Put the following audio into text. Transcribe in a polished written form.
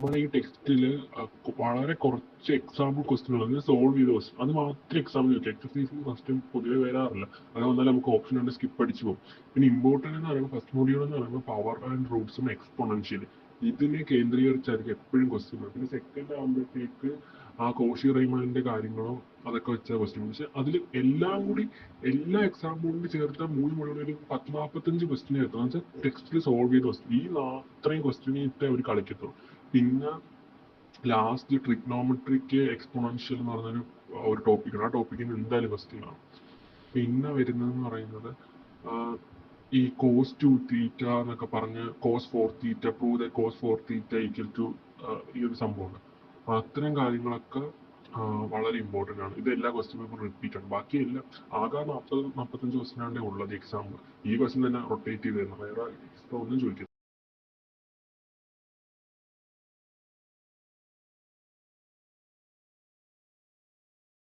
നമ്മുടെ ഈ ടെക്സ്റ്റിൽ വളരെ കുറച്ച് എക്സാമ്പിൾ ക്വസ്റ്റ്യനുകൾ അതിന് സോൾവ് ചെയ്ത ക്വസ്റ്റ്യൻ അത് മാത്രം എക്സാമ്പിൾ ചോദിക്കും. എക്സസൈസും ക്വസ്റ്റ്യൻ പൊതുവെ വരാറില്ല. അത് വന്നാൽ നമുക്ക് ഓപ്ഷൻ ഉണ്ട്, സ്കിപ്പ് അടിച്ചു പോകും. പിന്നെ ഇമ്പോർട്ടൻ്റ് എന്ന് പറയുമ്പോൾ ഫസ്റ്റ് മൊഡ്യൂൾ എന്ന് പറയുമ്പോൾ പവർ ആൻഡ് റൂട്ട്സും എക്സ്പോണൻഷ്യൽ ഇതിനെ കേന്ദ്രീകരിച്ചായിരിക്കും എപ്പോഴും ക്വസ്റ്റ്യൻ. പിന്നെ സെക്കൻഡ് ആകുമ്പോഴത്തേക്ക് ആ കോഷി റൈമാനിന്റെ കാര്യങ്ങളോ അതൊക്കെ വെച്ച ക്വസ്റ്റ്യൻ. പക്ഷെ അതിൽ എല്ലാം കൂടി എല്ലാ എക്സാമ്പിളും ചേർത്ത 3 മൊഡ്യൂളിൽ ഒരു 10-45 ക്വസ്റ്റ്യൻ ചേർത്താൽ വെച്ചാൽ ടെക്സ്റ്റിൽ സോൾവ് ചെയ്ത ക്വസ്റ്റ്യൻ ഈ അത്രയും ക്വസ്റ്റ്യനിട്ടേ അവർ കളിക്കത്തുള്ളൂ. പിന്നെ ലാസ്റ്റ് ട്രിഗ്നോമെട്രിക്ക് എക്സ്പോണൻഷ്യൽ എന്ന് പറഞ്ഞൊരു ഒരു ടോപ്പിക്കാണ്. ആ ടോപ്പിക്കിന് എന്തായാലും ക്വസ്റ്റ്യൻ ആണ്. പിന്നെ വരുന്നതെന്ന് പറയുന്നത് ഈ കോസ് 2 തീറ്റ എന്നൊക്കെ പറഞ്ഞ് cos 4 theta prove the cos 4 theta equal to ഈ ഒരു സംഭവമുണ്ട്. അപ്പൊ അത്തരം കാര്യങ്ങളൊക്കെ വളരെ ഇമ്പോർട്ടൻ്റ് ആണ്. ഇത് എല്ലാ ക്വസ്റ്റ്യൻ പേപ്പറും റിപ്പീറ്റ് ആണ്. ബാക്കിയെല്ലാം ആകെ 40-45 ക്വസ്റ്റ്യൻ ആണ്ടേ ഉള്ളത് എക്സാമ്പിൾ. ഈ ക്വസ്റ്റ്യൻ തന്നെ റൊട്ടേറ്റ് ചെയ്ത് തരണം, വേറെ എക്സ്ട്രാ ഒന്നും ചോദിക്കത്തില്ല.